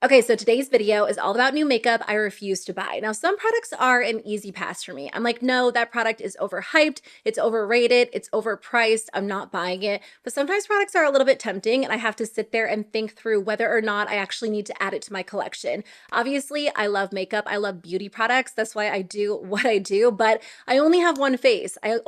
Okay, so today's video is all about new makeup I refuse to buy. Now, some products are an easy pass for me. I'm like, no, that product is overhyped, it's overrated, it's overpriced, I'm not buying it. But sometimes products are a little bit tempting and I have to sit there and think through whether or not I actually need to add it to my collection. Obviously, I love makeup, I love beauty products. That's why I do what I do, but I only have one face. I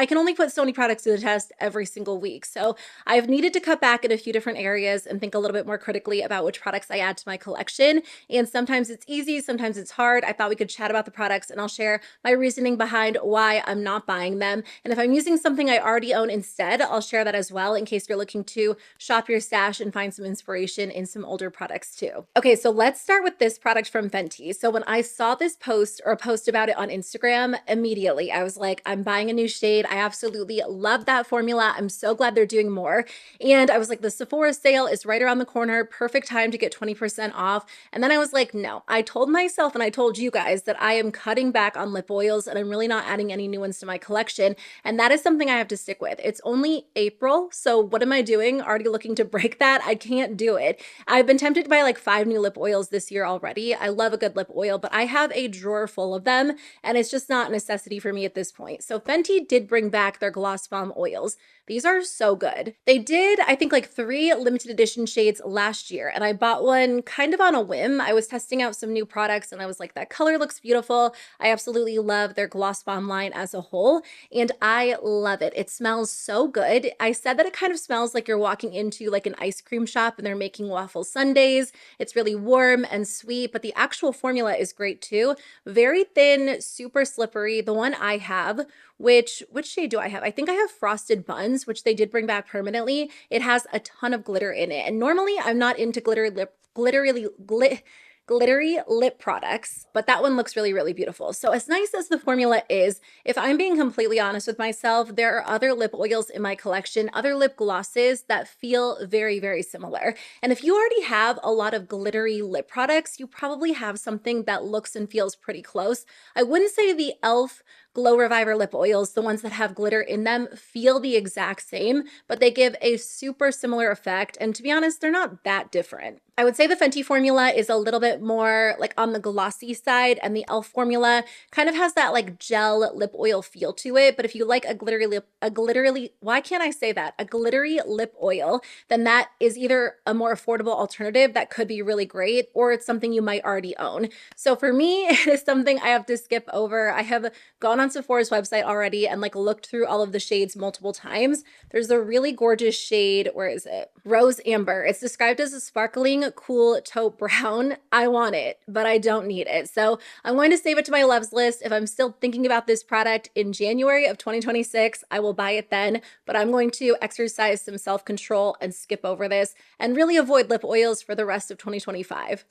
can only put so many products to the test every single week. So I've needed to cut back in a few different areas and think a little bit more critically about which products I add to my collection. And sometimes it's easy, sometimes it's hard. I thought we could chat about the products and I'll share my reasoning behind why I'm not buying them. And if I'm using something I already own instead, I'll share that as well in case you're looking to shop your stash and find some inspiration in some older products too. Okay, so let's start with this product from Fenty. So when I saw this post or a post about it on Instagram, immediately I was like, I'm buying a new shade. I absolutely love that formula. I'm so glad they're doing more. And I was like, the Sephora sale is right around the corner. Perfect time to get 20% off. And then I was like, no, I told myself and I told you guys that I am cutting back on lip oils and I'm really not adding any new ones to my collection. And that is something I have to stick with. It's only April. So what am I doing? Already looking to break that? I can't do it. I've been tempted to buy like 5 new lip oils this year already. I love a good lip oil, but I have a drawer full of them and it's just not a necessity for me at this point. So Fenty did bring back their Gloss Bomb oils. These are so good. They did, I think, like 3 limited edition shades last year, and I bought one kind of on a whim. I was testing out some new products, and I was like, that color looks beautiful. I absolutely love their Gloss Bomb line as a whole, and I love it. It smells so good. I said that it kind of smells like you're walking into like an ice cream shop and they're making waffle sundaes. It's really warm and sweet, but the actual formula is great too. Very thin, super slippery. The one I have, which shade do I have? I think I have Frosted Buns, which they did bring back permanently. It has a ton of glitter in it. And normally I'm not into glittery lip products, but that one looks really, really beautiful. So as nice as the formula is, if I'm being completely honest with myself, there are other lip oils in my collection, other lip glosses that feel very, very similar. And if you already have a lot of glittery lip products, you probably have something that looks and feels pretty close. I wouldn't say the e.l.f. Glow Reviver lip oils, the ones that have glitter in them, feel the exact same, but they give a super similar effect. And to be honest, they're not that different. I would say the Fenty formula is a little bit more like on the glossy side, and the e.l.f. formula kind of has that like gel lip oil feel to it. But if you like a glittery lip oil, then that is either a more affordable alternative that could be really great, or it's something you might already own. So for me, it is something I have to skip over. I have gone on Sephora's website already and like looked through all of the shades multiple times. There's a really gorgeous shade. Where is it? Rose Amber. It's described as a sparkling, cool taupe brown. I want it, but I don't need it. So I'm going to save it to my loves list. If I'm still thinking about this product in January of 2026, I will buy it then, but I'm going to exercise some self-control and skip over this and really avoid lip oils for the rest of 2025.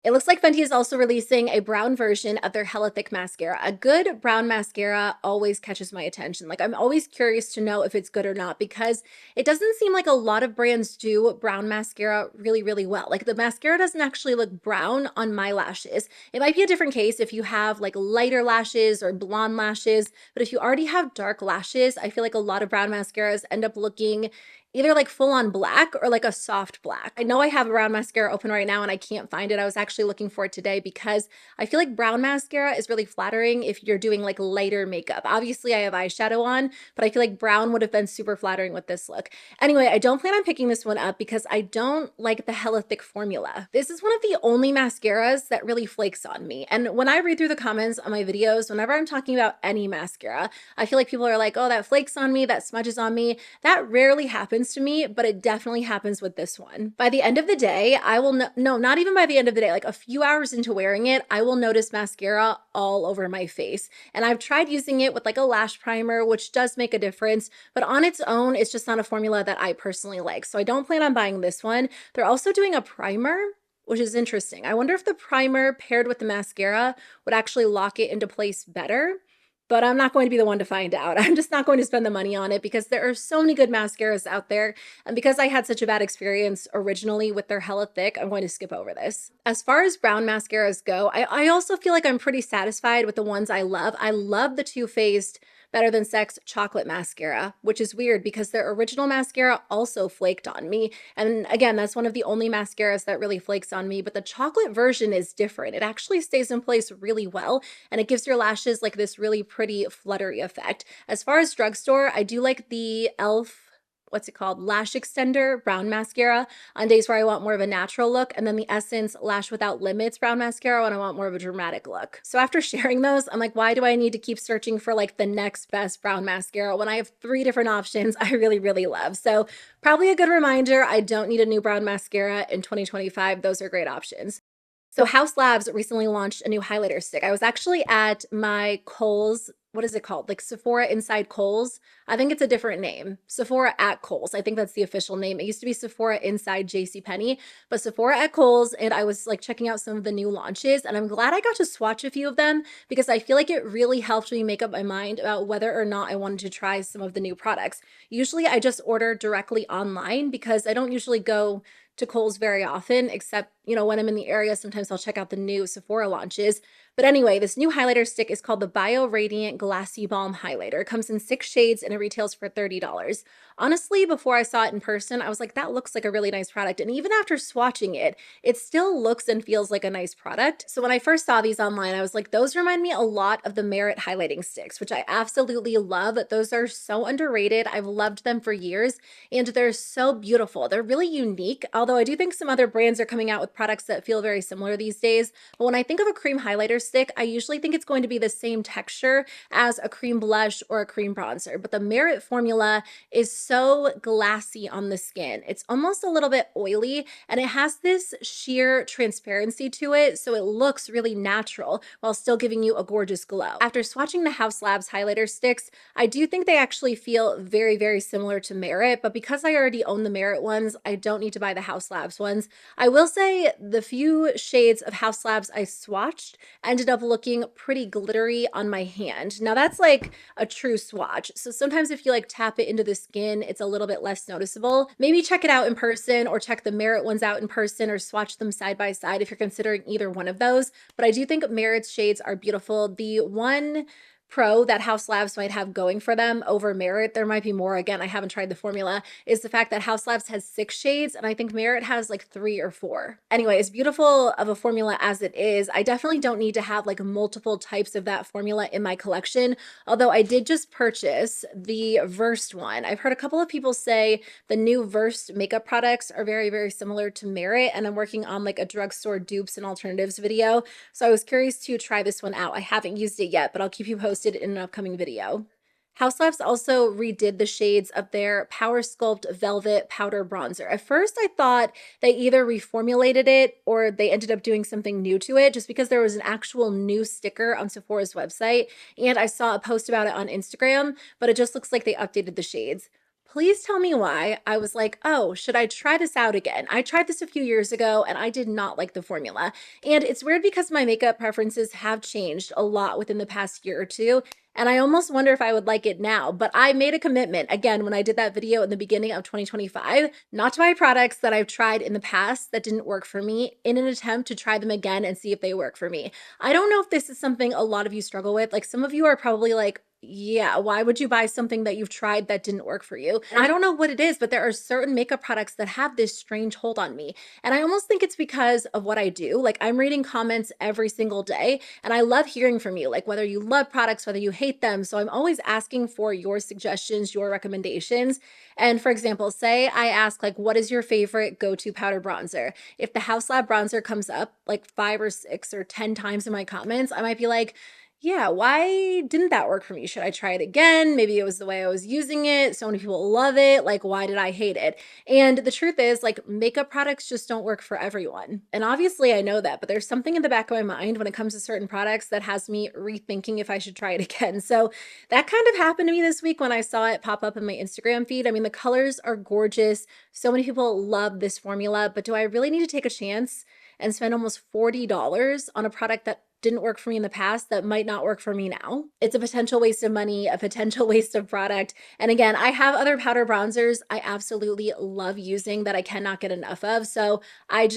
It looks like Fenty is also releasing a brown version of their Hella Thick mascara. A good brown mascara always catches my attention. Like, I'm always curious to know if it's good or not because it doesn't seem like a lot of brands do brown mascara really, really well. Like, the mascara doesn't actually look brown on my lashes. It might be a different case if you have like lighter lashes or blonde lashes, but if you already have dark lashes, I feel like a lot of brown mascaras end up looking either like full on black or like a soft black. I know I have a brown mascara open right now and I can't find it. I was actually looking for it today because I feel like brown mascara is really flattering if you're doing like lighter makeup. Obviously I have eyeshadow on, but I feel like brown would have been super flattering with this look. Anyway, I don't plan on picking this one up because I don't like the Hella Thick formula. This is one of the only mascaras that really flakes on me. And when I read through the comments on my videos, whenever I'm talking about any mascara, I feel like people are like, oh, that flakes on me, that smudges on me. That rarely happens to me, but it definitely happens with this one. By the end of the day, I will no, not even by the end of the day, like a few hours into wearing it, I will notice mascara all over my face. And I've tried using it with like a lash primer, which does make a difference, but on its own, it's just not a formula that I personally like. So I don't plan on buying this one. They're also doing a primer, which is interesting. I wonder if the primer paired with the mascara would actually lock it into place better. But I'm not going to be the one to find out. I'm just not going to spend the money on it because there are so many good mascaras out there. And because I had such a bad experience originally with their Hella Thick, I'm going to skip over this. As far as brown mascaras go, I also feel like I'm pretty satisfied with the ones I love. I love the Too Faced Better Than Sex Chocolate Mascara, which is weird because their original mascara also flaked on me. And again, that's one of the only mascaras that really flakes on me, but the chocolate version is different. It actually stays in place really well, and it gives your lashes like this really pretty fluttery effect. As far as drugstore, I do like the e.l.f. what's it called? Lash Extender Brown Mascara on days where I want more of a natural look, and then the Essence Lash Without Limits Brown Mascara when I want more of a dramatic look. So after sharing those, I'm like, why do I need to keep searching for like the next best brown mascara when I have 3 different options I really, really love? So probably a good reminder, I don't need a new brown mascara in 2025. Those are great options. So House Labs recently launched a new highlighter stick. I was actually at my Kohl's, what is it called? Like Sephora Inside Kohl's. I think it's a different name. Sephora at Kohl's. I think that's the official name. It used to be Sephora Inside JCPenney, but Sephora at Kohl's. And I was like checking out some of the new launches, and I'm glad I got to swatch a few of them because I feel like it really helped me make up my mind about whether or not I wanted to try some of the new products. Usually I just order directly online because I don't usually go to Kohl's very often, except, when I'm in the area, sometimes I'll check out the new Sephora launches. But anyway, this new highlighter stick is called the Bio Radiant Glassy Balm Highlighter. It comes in 6 shades and it retails for $30. Honestly, before I saw it in person, I was like, that looks like a really nice product. And even after swatching it, it still looks and feels like a nice product. So when I first saw these online, I was like, those remind me a lot of the Merit highlighting sticks, which I absolutely love. Those are so underrated. I've loved them for years, and they're so beautiful. They're really unique, although I do think some other brands are coming out with products that feel very similar these days. But when I think of a cream highlighter stick, I usually think it's going to be the same texture as a cream blush or a cream bronzer. But the Merit formula is so glassy on the skin. It's almost a little bit oily, and it has this sheer transparency to it, so it looks really natural while still giving you a gorgeous glow. After swatching the House Labs highlighter sticks, I do think they actually feel very, very similar to Merit, but because I already own the Merit ones, I don't need to buy the House Labs ones. I will say the few shades of House Labs I swatched ended up looking pretty glittery on my hand. Now that's like a true swatch. So sometimes if you like tap it into the skin, it's a little bit less noticeable. Maybe check it out in person, or check the Merit ones out in person, or swatch them side by side if you're considering either one of those. But I do think Merit's shades are beautiful. The one pro that House Labs might have going for them over Merit, there might be more, again, I haven't tried the formula, is the fact that House Labs has 6 shades and I think Merit has like 3 or 4. Anyway, as beautiful of a formula as it is, I definitely don't need to have like multiple types of that formula in my collection, although I did just purchase the Versed one. I've heard a couple of people say the new Versed makeup products are very, very similar to Merit, and I'm working on like a drugstore dupes and alternatives video, so I was curious to try this one out. I haven't used it yet, but I'll keep you posted in an upcoming video. House Labs also redid the shades of their Power Sculpt Velvet Powder Bronzer. At first, I thought they either reformulated it or they ended up doing something new to it, just because there was an actual new sticker on Sephora's website, and I saw a post about it on Instagram, but it just looks like they updated the shades. Please tell me why. I was like, oh, should I try this out again? I tried this a few years ago and I did not like the formula. And it's weird because my makeup preferences have changed a lot within the past year or two. And I almost wonder if I would like it now, but I made a commitment, again, when I did that video in the beginning of 2025, not to buy products that I've tried in the past that didn't work for me, in an attempt to try them again and see if they work for me. I don't know if this is something a lot of you struggle with. Like, some of you are probably like, yeah, why would you buy something that you've tried that didn't work for you? And I don't know what it is, but there are certain makeup products that have this strange hold on me. And I almost think it's because of what I do. Like, I'm reading comments every single day, and I love hearing from you, like whether you love products, whether you hate them. So I'm always asking for your suggestions, your recommendations. And for example, say I ask, like, what is your favorite go-to powder bronzer? If the House Lab bronzer comes up like 5 or 6 or 10 times in my comments, I might be like, yeah, why didn't that work for me? Should I try it again? Maybe it was the way I was using it. So many people love it. Like, why did I hate it? And the truth is, like, makeup products just don't work for everyone. And obviously I know that, but there's something in the back of my mind when it comes to certain products that has me rethinking if I should try it again. So that kind of happened to me this week when I saw it pop up in my Instagram feed. I mean, the colors are gorgeous. So many people love this formula, but do I really need to take a chance and spend almost $40 on a product that didn't work for me in the past that might not work for me now? It's a potential waste of money, a potential waste of product. And again, I have other powder bronzers I absolutely love using that I cannot get enough of. So I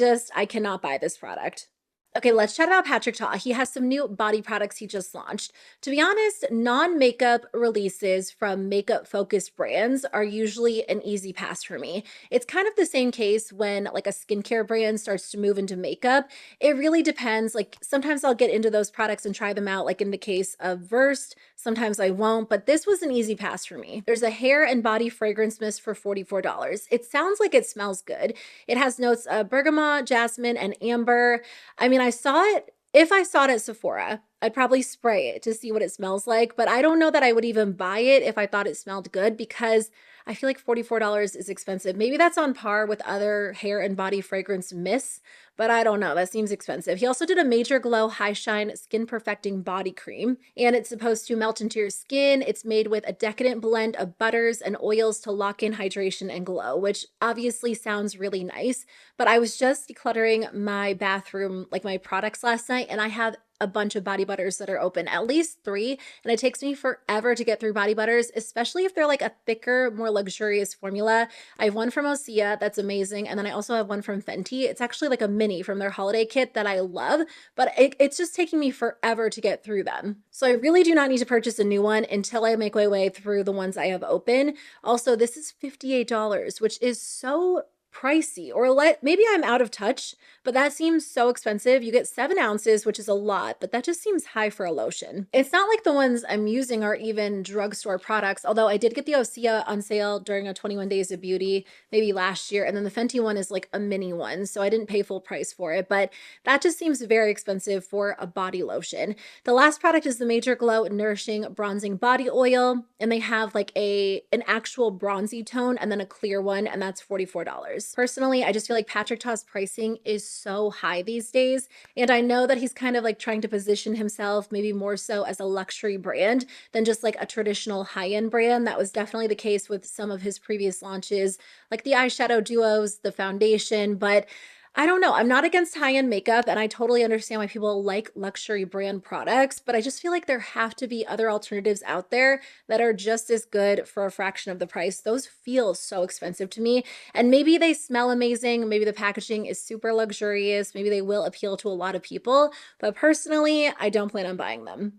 cannot buy this product. Okay, let's chat about Patrick Ta. He has some new body products he just launched. To be honest, non makeup releases from makeup focused brands are usually an easy pass for me. It's kind of the same case when like a skincare brand starts to move into makeup. It really depends. Like sometimes I'll get into those products and try them out, like in the case of Versed. Sometimes I won't, but this was an easy pass for me. There's a hair and body fragrance mist for $44. It sounds like it smells good. It has notes of bergamot, jasmine, and amber. I mean, I saw it if I saw it at Sephora, I'd probably spray it to see what it smells like, but I don't know that I would even buy it if I thought it smelled good because I feel like $44 is expensive. Maybe that's on par with other hair and body fragrance mists, but I don't know. That seems expensive. He also did a Major Glow High Shine Skin Perfecting Body Cream, and it's supposed to melt into your skin. It's made with a decadent blend of butters and oils to lock in hydration and glow, which obviously sounds really nice. But I was just decluttering my bathroom, like my products last night, and I have a bunch of body butters that are open, at least 3, and it takes me forever to get through body butters, especially if they're like a thicker, more luxurious formula. I have one from Osea that's amazing, and then I also have one from Fenty. It's actually like a mini from their holiday kit that I love, but it's just taking me forever to get through them. So I really do not need to purchase a new one until I make my way through the ones I have open. Also, this is $58, which is so pricey, or maybe I'm out of touch, but that seems so expensive. You get 7 ounces, which is a lot, but that just seems high for a lotion. It's not like the ones I'm using are even drugstore products, although I did get the Osea on sale during a 21 Days of Beauty, maybe last year, and then the Fenty one is like a mini one, so I didn't pay full price for it, but that just seems very expensive for a body lotion. The last product is the Major Glow Nourishing Bronzing Body Oil, and they have like an actual bronzy tone and then a clear one, and that's $44. Personally, I just feel like Patrick Ta's pricing is so high these days, and I know that he's kind of like trying to position himself maybe more so as a luxury brand than just like a traditional high-end brand. That was definitely the case with some of his previous launches, like the eyeshadow duos, the foundation, but I don't know. I'm not against high-end makeup, and I totally understand why people like luxury brand products, but I just feel like there have to be other alternatives out there that are just as good for a fraction of the price. Those feel so expensive to me, and maybe they smell amazing, maybe the packaging is super luxurious, maybe they will appeal to a lot of people, but personally, I don't plan on buying them.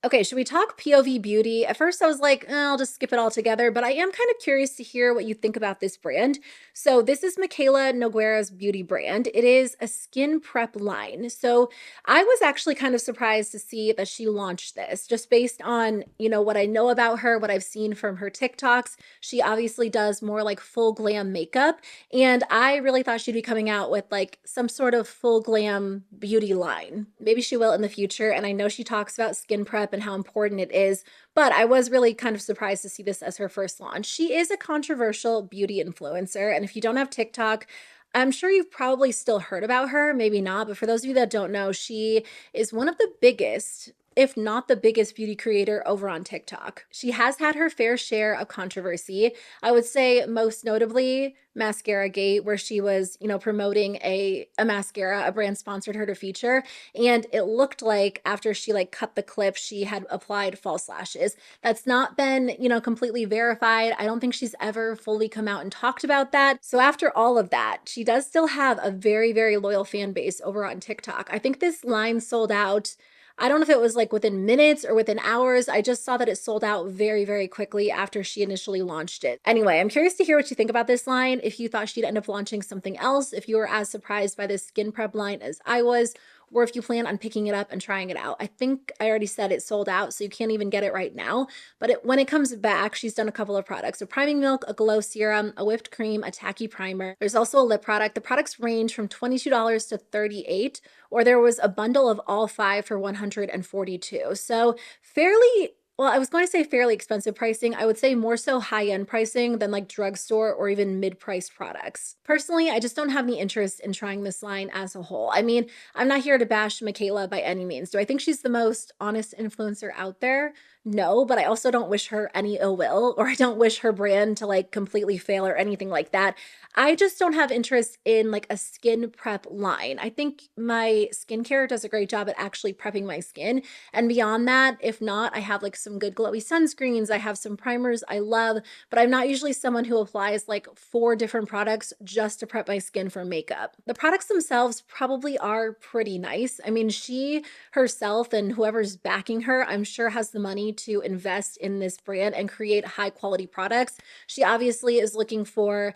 Okay, should we talk POV beauty? At first I was like, I'll just skip it all together, but I am kind of curious to hear what you think about this brand. So this is Michaela Noguera's beauty brand. It is a skin prep line. So I was actually kind of surprised to see that she launched this just based on, what I know about her, what I've seen from her TikToks. She obviously does more like full glam makeup, and I really thought she'd be coming out with like some sort of full glam beauty line. Maybe she will in the future, and I know she talks about skin prep and how important it is, but I was really kind of surprised to see this as her first launch. She is a controversial beauty influencer, and if you don't have TikTok, I'm sure you've probably still heard about her, maybe not, but for those of you that don't know, she is one of the biggest, if not the biggest beauty creator over on TikTok. She has had her fair share of controversy. I would say most notably Mascara Gate, where she was, promoting a mascara, a brand sponsored her to feature. And it looked like after she like cut the clip, she had applied false lashes. That's not been, completely verified. I don't think she's ever fully come out and talked about that. So after all of that, she does still have a very, very loyal fan base over on TikTok. I think this line sold out. I don't know if it was like within minutes or within hours. I just saw that it sold out very, very quickly after she initially launched it. Anyway, I'm curious to hear what you think about this line. If you thought she'd end up launching something else, if you were as surprised by this skin prep line as I was, or if you plan on picking it up and trying it out. I think I already said it sold out, so you can't even get it right now. But when it comes back, she's done a couple of products: a priming milk, a glow serum, a whipped cream, a tacky primer. There's also a lip product. The products range from $22 to $38, or there was a bundle of all 5 for $142. So fairly, well, I was going to say fairly expensive pricing. I would say more so high-end pricing than like drugstore or even mid-priced products. Personally, I just don't have any interest in trying this line as a whole. I mean, I'm not here to bash Michaela by any means. Do I think she's the most honest influencer out there? No, but I also don't wish her any ill will, or I don't wish her brand to like completely fail or anything like that. I just don't have interest in like a skin prep line. I think my skincare does a great job at actually prepping my skin. And beyond that, if not, I have like some good glowy sunscreens. I have some primers I love, but I'm not usually someone who applies like 4 different products just to prep my skin for makeup. The products themselves probably are pretty nice. I mean, she herself and whoever's backing her, I'm sure has the money to invest in this brand and create high quality products. She obviously is looking for,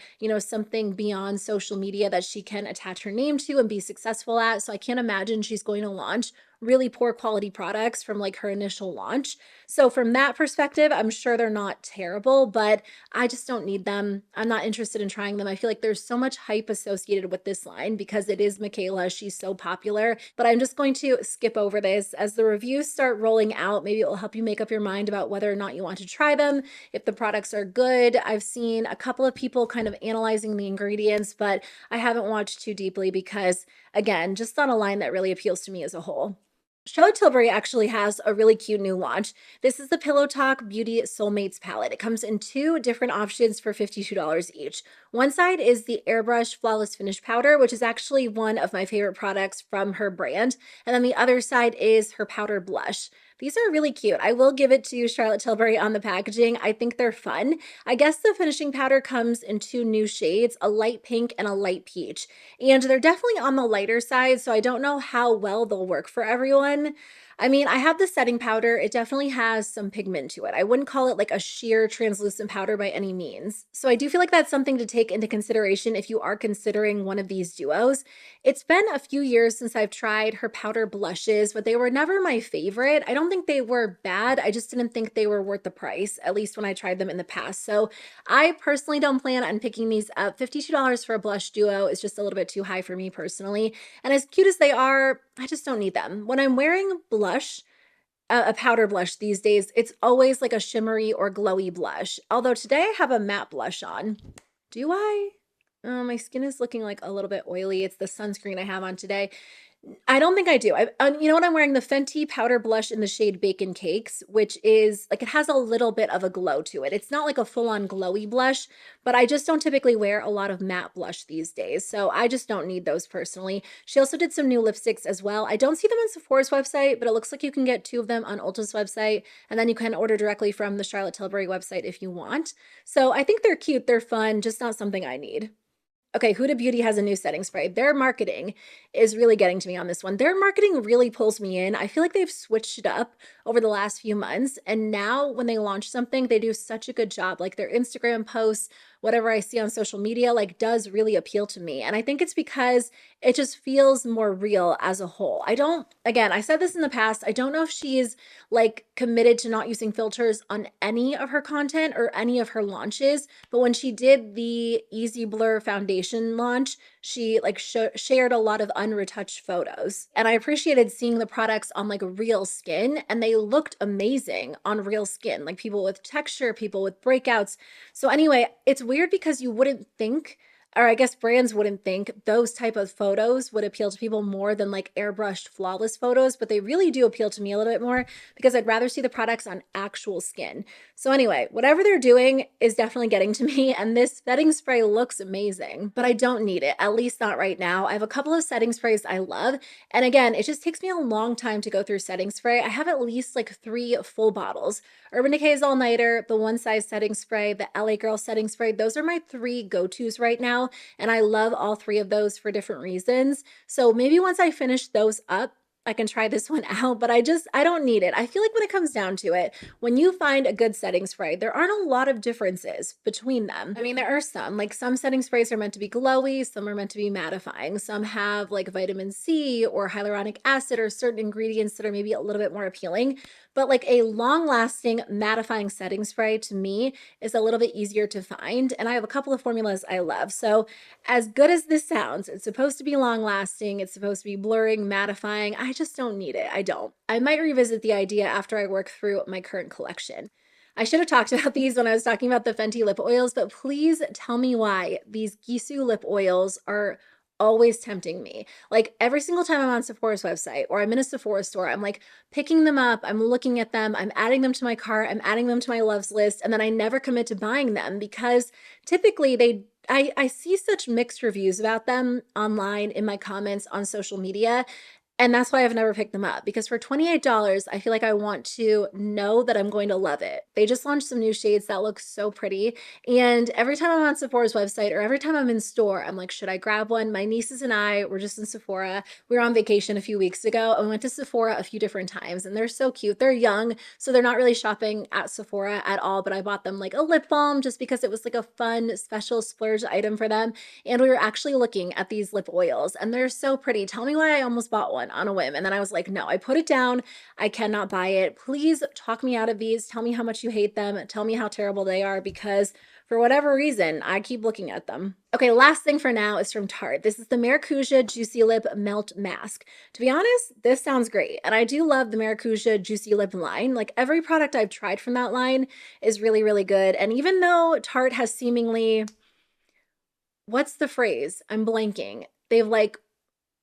something beyond social media that she can attach her name to and be successful at. So I can't imagine she's going to launch really poor quality products from like her initial launch. So from that perspective, I'm sure they're not terrible, but I just don't need them. I'm not interested in trying them. I feel like there's so much hype associated with this line because it is Michaela. She's so popular, but I'm just going to skip over this. As the reviews start rolling out, maybe it will help you make up your mind about whether or not you want to try them, if the products are good. I've seen a couple of people kind of analyzing the ingredients, but I haven't watched too deeply because, again, just not a line that really appeals to me as a whole. Charlotte Tilbury actually has a really cute new launch. This is the Pillow Talk Beauty Soulmates palette. It comes in 2 different options for $52 each. One side is the Airbrush Flawless Finish Powder, which is actually one of my favorite products from her brand. And then the other side is her powder blush. These are really cute. I will give it to Charlotte Tilbury on the packaging. I think they're fun. I guess the finishing powder comes in 2 new shades, a light pink and a light peach. And they're definitely on the lighter side, so I don't know how well they'll work for everyone. I mean, I have the setting powder. It definitely has some pigment to it. I wouldn't call it like a sheer translucent powder by any means. So I do feel like that's something to take into consideration if you are considering one of these duos. It's been a few years since I've tried her powder blushes, but they were never my favorite. I don't think they were bad. I just didn't think they were worth the price, at least when I tried them in the past. So I personally don't plan on picking these up. $52 for a blush duo is just a little bit too high for me personally. And as cute as they are, I just don't need them. When I'm wearing blush, a powder blush these days, it's always like a shimmery or glowy blush. Although today I have a matte blush on. Do I? Oh, my skin is looking like a little bit oily. It's the sunscreen I have on today. I don't think I do. You know what? I'm wearing the Fenty powder blush in the shade Bakin Cakes, which is like, it has a little bit of a glow to it. It's not like a full-on glowy blush, but I just don't typically wear a lot of matte blush these days. So I just don't need those personally. She also did some new lipsticks as well. I don't see them on Sephora's website, but it looks like you can get 2 of them on Ulta's website, and then you can order directly from the Charlotte Tilbury website if you want. So I think they're cute. They're fun, just not something I need. Okay, Huda Beauty has a new setting spray. Their marketing is really getting to me on this one. Their marketing really pulls me in. I feel like they've switched it up over the last few months. And now when they launch something, they do such a good job. Like their Instagram posts, whatever I see on social media, like does really appeal to me. And I think it's because it just feels more real as a whole. Again, I said this in the past, I don't know if she's like committed to not using filters on any of her content or any of her launches, but when she did the Easy Blur foundation launch, she like shared a lot of unretouched photos. And I appreciated seeing the products on like real skin, and they looked amazing on real skin, like people with texture, people with breakouts. So anyway, it's weird because you wouldn't think, or I guess brands wouldn't think, those type of photos would appeal to people more than like airbrushed flawless photos, but they really do appeal to me a little bit more because I'd rather see the products on actual skin. So anyway, whatever they're doing is definitely getting to me, and this setting spray looks amazing, but I don't need it, at least not right now. I have a couple of setting sprays I love, and again, it just takes me a long time to go through setting spray. I have at least like 3 full bottles. Urban Decay's All Nighter, the One Size setting spray, the LA Girl setting spray, those are my 3 go-tos right now. And I love all 3 of those for different reasons. So maybe once I finish those up, I can try this one out, but I don't need it. I feel like when it comes down to it, when you find a good setting spray, there aren't a lot of differences between them. I mean, there are some, like some setting sprays are meant to be glowy, some are meant to be mattifying, some have like vitamin C or hyaluronic acid or certain ingredients that are maybe a little bit more appealing. But like a long-lasting mattifying setting spray to me is a little bit easier to find. And I have a couple of formulas I love. So as good as this sounds, it's supposed to be long-lasting. It's supposed to be blurring, mattifying. I just don't need it. I don't. I might revisit the idea after I work through my current collection. I should have talked about these when I was talking about the Fenty lip oils, but please tell me why these Gisou lip oils are always tempting me. Like every single time I'm on Sephora's website or I'm in a Sephora store, I'm like picking them up, I'm looking at them, I'm adding them to my cart, I'm adding them to my loves list, and then I never commit to buying them because typically I see such mixed reviews about them online in my comments on social media. And that's why I've never picked them up, because for $28, I feel like I want to know that I'm going to love it. They just launched some new shades that look so pretty. And every time I'm on Sephora's website or every time I'm in store, I'm like, should I grab one? My nieces and I were just in Sephora. We were on vacation a few weeks ago and we went to Sephora a few different times, and they're so cute. They're young, so they're not really shopping at Sephora at all, but I bought them like a lip balm just because it was like a fun special splurge item for them. And we were actually looking at these lip oils and they're so pretty. Tell me why I almost bought one on a whim. And then I was like, no, I put it down. I cannot buy it. Please talk me out of these. Tell me how much you hate them. Tell me how terrible they are, because for whatever reason, I keep looking at them. Okay, last thing for now is from Tarte. This is the Maracuja Juicy Lip Melt Mask. To be honest, this sounds great. And I do love the Maracuja Juicy Lip line. Like every product I've tried from that line is really, really good. And even though Tarte has seemingly, what's the phrase? I'm blanking. They've like,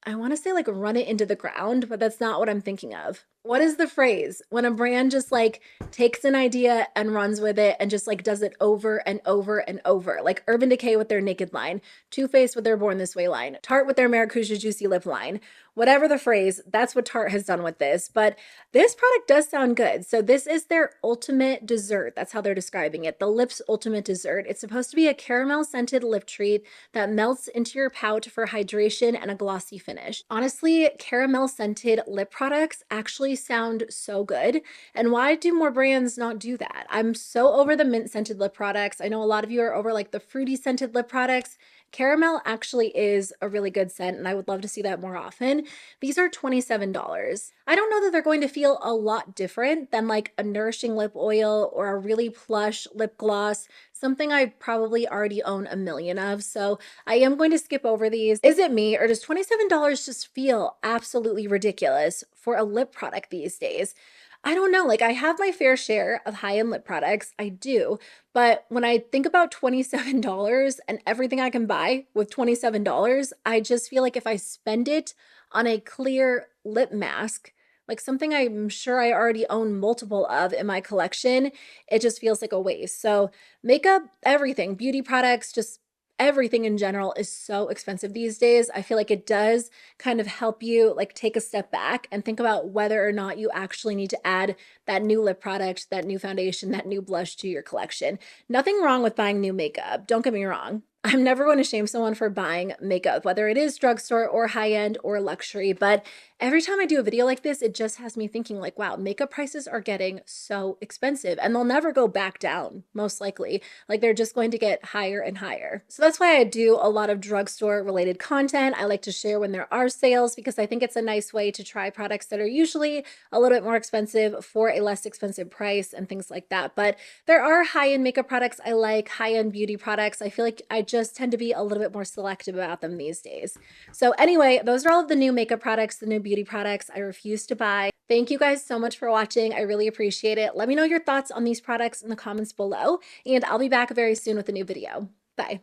I want to say like run it into the ground, but that's not what I'm thinking of. What is the phrase when a brand just like takes an idea and runs with it and just like does it over and over and over? Like Urban Decay with their Naked line, Too Faced with their Born This Way line, Tarte with their Maracuja Juicy Lip line. Whatever the phrase, that's what Tarte has done with this. But this product does sound good. So this is their ultimate dessert. That's how they're describing it. The Lips Ultimate Dessert. It's supposed to be a caramel scented lip treat that melts into your pout for hydration and a glossy finish. Honestly, caramel scented lip products actually sound so good. And why do more brands not do that? I'm so over the mint scented lip products. I know a lot of you are over like the fruity scented lip products. Caramel actually is a really good scent, and I would love to see that more often. These are $27. I don't know that they're going to feel a lot different than like a nourishing lip oil or a really plush lip gloss, something I probably already own a million of. So I am going to skip over these. Is it me, or does $27 just feel absolutely ridiculous for a lip product these days? I don't know. Like I have my fair share of high-end lip products. I do. But when I think about $27 and everything I can buy with $27, I just feel like if I spend it on a clear lip mask, like something I'm sure I already own multiple of in my collection, it just feels like a waste. So makeup, everything, beauty products, just everything in general is so expensive these days. I feel like it does kind of help you like take a step back and think about whether or not you actually need to add that new lip product, that new foundation, that new blush to your collection. Nothing wrong with buying new makeup. Don't get me wrong. I'm never going to shame someone for buying makeup, whether it is drugstore or high-end or luxury, but every time I do a video like this, it just has me thinking like, wow, makeup prices are getting so expensive and they'll never go back down, most likely. Like they're just going to get higher and higher. So that's why I do a lot of drugstore related content. I like to share when there are sales because I think it's a nice way to try products that are usually a little bit more expensive for a less expensive price and things like that. But there are high-end makeup products I like, high-end beauty products. I feel like I just tend to be a little bit more selective about them these days. So anyway, those are all of the new makeup products, the new beauty products I refuse to buy. Thank you guys so much for watching. I really appreciate it. Let me know your thoughts on these products in the comments below, and I'll be back very soon with a new video. Bye.